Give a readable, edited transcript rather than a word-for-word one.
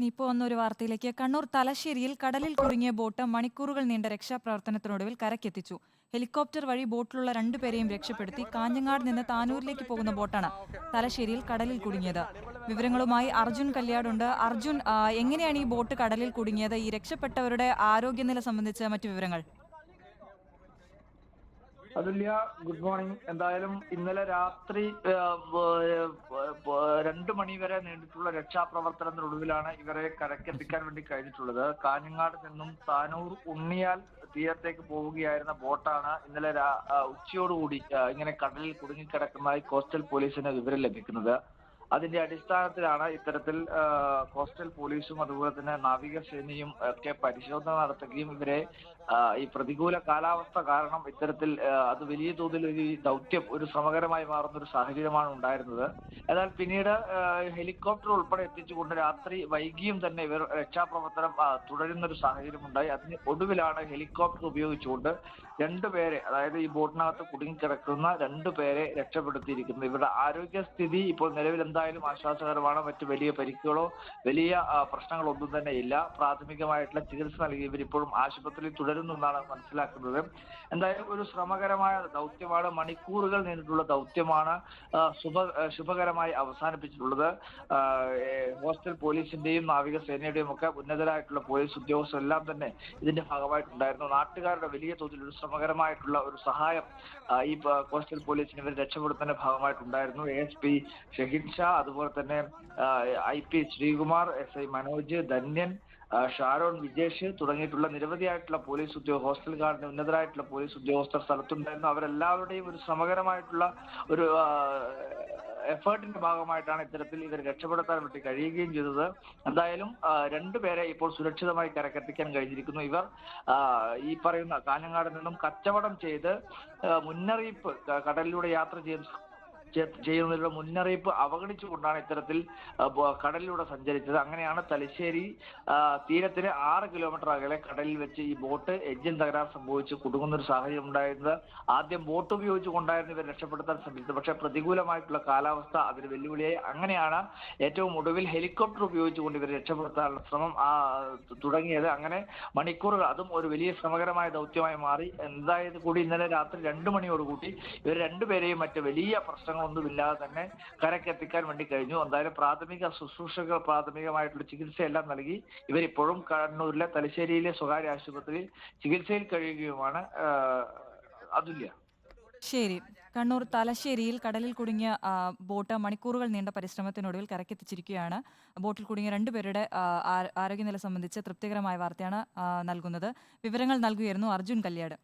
ഇപ്പോൾ വന്ന ഒരു വാർത്തയിലേക്ക്. കണ്ണൂർ തലശ്ശേരിയിൽ കടലിൽ കുടുങ്ങിയ ബോട്ട് മണിക്കൂറുകൾ നീണ്ട രക്ഷാപ്രവർത്തനത്തിനൊടുവിൽ കരക്കെത്തിച്ചു. ഹെലികോപ്റ്റർ വഴി ബോട്ടിലുള്ള രണ്ടുപേരെയും രക്ഷപ്പെടുത്തി. കാഞ്ഞങ്ങാട് നിന്ന് താനൂരിലേക്ക് പോകുന്ന ബോട്ടാണ് തലശ്ശേരിയിൽ കടലിൽ കുടുങ്ങിയത്. വിവരങ്ങളുമായി അർജുൻ കല്യാടുണ്ട്. അർജുൻ, എങ്ങനെയാണ് ഈ ബോട്ട് കടലിൽ കുടുങ്ങിയത്? ഈ രക്ഷപ്പെട്ടവരുടെ ആരോഗ്യനില സംബന്ധിച്ച് മറ്റു വിവരങ്ങൾ? അതുല്യ, ഗുഡ് മോർണിംഗ്. എന്തായാലും ഇന്നലെ രാത്രി 2 മണി വരെ നീണ്ടിട്ടുള്ള രക്ഷാപ്രവർത്തനത്തിനൊടുവിലാണ് ഇവരെ കരക്കെത്തിക്കാൻ വേണ്ടി കഴിഞ്ഞിട്ടുള്ളത്. കാഞ്ഞങ്ങാട് നിന്നും താനൂർ ഉണ്ണിയാൽ തീരത്തേക്ക് പോവുകയായിരുന്ന ബോട്ടാണ് ഇന്നലെ ഉച്ചയോടുകൂടി ഇങ്ങനെ കടലിൽ കുടുങ്ങിക്കിടക്കുന്നതായി കോസ്റ്റൽ പോലീസിന് വിവരം ലഭിക്കുന്നത്. അതിന്റെ അടിസ്ഥാനത്തിലാണ് ഇത്തരത്തിൽ കോസ്റ്റൽ പോലീസും അതുപോലെ തന്നെ നാവികസേനയും ഒക്കെ പരിശോധന നടത്തുകയും ഇവരെ ഈ പ്രതികൂല കാലാവസ്ഥ കാരണം ഇത്തരത്തിൽ അത് വലിയ തോതിൽ ഒരു ദൗത്യം ഒരു ശ്രമകരമായി മാറുന്ന ഒരു സാഹചര്യമാണ് ഉണ്ടായിരുന്നത്. എന്നാൽ പിന്നീട് ഹെലികോപ്റ്റർ ഉൾപ്പെടെ എത്തിച്ചുകൊണ്ട് രാത്രി വൈകിയും തന്നെ ഇവർ രക്ഷാപ്രവർത്തനം തുടരുന്ന ഒരു സാഹചര്യം ഉണ്ടായി. അതിന് ഒടുവിലാണ് ഹെലികോപ്റ്റർ ഉപയോഗിച്ചുകൊണ്ട് രണ്ടുപേരെ, അതായത് ഈ ബോട്ടിനകത്ത് കുടുങ്ങിക്കിടക്കുന്ന രണ്ടുപേരെ രക്ഷപ്പെടുത്തിയിരിക്കുന്നത്. ഇവരുടെ ആരോഗ്യസ്ഥിതി ഇപ്പോൾ നിലവിൽ എന്തായാലും ആശ്വാസകരമാണ്. മറ്റു വലിയ പരിക്കുകളോ വലിയ പ്രശ്നങ്ങളോ ഒന്നും തന്നെ ഇല്ല. പ്രാഥമികമായിട്ടുള്ള ചികിത്സ നൽകി ഇവരിപ്പോഴും ആശുപത്രിയിൽ തുടരുന്നു എന്നാണ് മനസ്സിലാക്കുന്നത്. എന്തായാലും ഒരു ശ്രമകരമായ ദൗത്യമാണ്, മണിക്കൂറുകൾ നീണ്ടിട്ടുള്ള ദൗത്യമാണ് ശുഭകരമായി അവസാനിപ്പിച്ചിട്ടുള്ളത്. കോസ്റ്റൽ പോലീസിന്റെയും നാവികസേനയുടെയും ഒക്കെ ഉന്നതരായിട്ടുള്ള പോലീസ് ഉദ്യോഗസ്ഥരെല്ലാം തന്നെ ഇതിന്റെ ഭാഗമായിട്ടുണ്ടായിരുന്നു. നാട്ടുകാരുടെ വലിയ തോതിൽ ഒരു ശ്രമകരമായിട്ടുള്ള ഒരു സഹായം ഈ കോസ്റ്റൽ പോലീസിന് ഇവർ രക്ഷപ്പെടുത്തുന്നതിന്റെ ഭാഗമായിട്ടുണ്ടായിരുന്നു. ASP ഷഹീൻ ഷാ, അതുപോലെ തന്നെ IP ശ്രീകുമാർ, SI മനോജ്, ധന്യൻ, ഷാരോൺ, വിജേഷ് തുടങ്ങിയിട്ടുള്ള നിരവധിയായിട്ടുള്ള പോലീസ് ഹോസ്റ്റൽ ഗാർഡിന്റെ ഉന്നതരായിട്ടുള്ള പോലീസ് ഉദ്യോഗസ്ഥർ സ്ഥലത്തുണ്ടായിരുന്നു. അവരെല്ലാവരുടെയും ഒരു ശ്രമകരമായിട്ടുള്ള ഒരു എഫേർട്ടിന്റെ ഭാഗമായിട്ടാണ് ഇത്തരത്തിൽ ഇവർ രക്ഷപ്പെടുത്താൻ വേണ്ടി കഴിയുകയും ചെയ്തത്. എന്തായാലും രണ്ടുപേരെ ഇപ്പോൾ സുരക്ഷിതമായി കരക്കെത്തിക്കാൻ കഴിഞ്ഞിരിക്കുന്നു. ഇവർ ഈ പറയുന്ന കാഞ്ഞങ്ങാട് നിന്നും കച്ചവടം ചെയ്ത് മുന്നറിയിപ്പ് കടലിലൂടെ യാത്ര ചെയ്യുന്നതിലുള്ള മുന്നറിയിപ്പ് അവഗണിച്ചുകൊണ്ടാണ് ഇത്തരത്തിൽ കടലിലൂടെ സഞ്ചരിച്ചത്. അങ്ങനെയാണ് തലശ്ശേരി തീരത്തിന് 6 കിലോമീറ്റർ അകലെ കടലിൽ വെച്ച് ഈ ബോട്ട് എഞ്ചിൻ തകരാർ സംഭവിച്ച് കുടുങ്ങുന്ന ഒരു സാഹചര്യം ഉണ്ടായിരുന്നത്. ആദ്യം ബോട്ട് ഉപയോഗിച്ചുകൊണ്ടായിരുന്നു ഇവർ രക്ഷപ്പെടുത്താൻ ശ്രമിച്ചത്. പക്ഷേ പ്രതികൂലമായിട്ടുള്ള കാലാവസ്ഥ അതിന് വെല്ലുവിളിയായി. അങ്ങനെയാണ് ഏറ്റവും ഒടുവിൽ ഹെലികോപ്റ്റർ ഉപയോഗിച്ചുകൊണ്ട് ഇവർ രക്ഷപ്പെടുത്താനുള്ള ശ്രമം തുടങ്ങിയത്. അങ്ങനെ മണിക്കൂറുകൾ, അതും ഒരു വലിയ ശ്രമകരമായ ദൗത്യമായി മാറി. എന്തായത് കൂടി ഇന്നലെ രാത്രി 2 മണിയോടുകൂടി ഇവർ രണ്ടുപേരെയും മറ്റ് വലിയ പ്രശ്നങ്ങളൊന്നുമില്ലാതെ തന്നെ കരക്കെത്തിക്കാൻ വേണ്ടി കഴിഞ്ഞു. എന്തായാലും പ്രാഥമിക ശുശ്രൂഷകൾ, പ്രാഥമികമായിട്ടുള്ള ചികിത്സയെല്ലാം നൽകി ഇവരിപ്പോഴും കണ്ണൂരിലെ തലശ്ശേരിയിലെ സ്വകാര്യ ആശുപത്രിയിൽ ചികിത്സയിൽ കഴിയുകയുമാണ്. അതുല്യ. ശരി. കണ്ണൂർ തലശ്ശേരിയിൽ കടലിൽ കുടുങ്ങിയ ബോട്ട് മണിക്കൂറുകൾ നീണ്ട പരിശ്രമത്തിനൊടുവിൽ കരക്കെത്തിച്ചിരിക്കുകയാണ്. ബോട്ടിൽ കുടുങ്ങിയ രണ്ടുപേരുടെ ആരോഗ്യനില സംബന്ധിച്ച് തൃപ്തികരമായ വാർത്തയാണ് നൽകുന്നത്. വിവരങ്ങൾ നൽകുകയായിരുന്നു അർജുൻ കല്യാട്.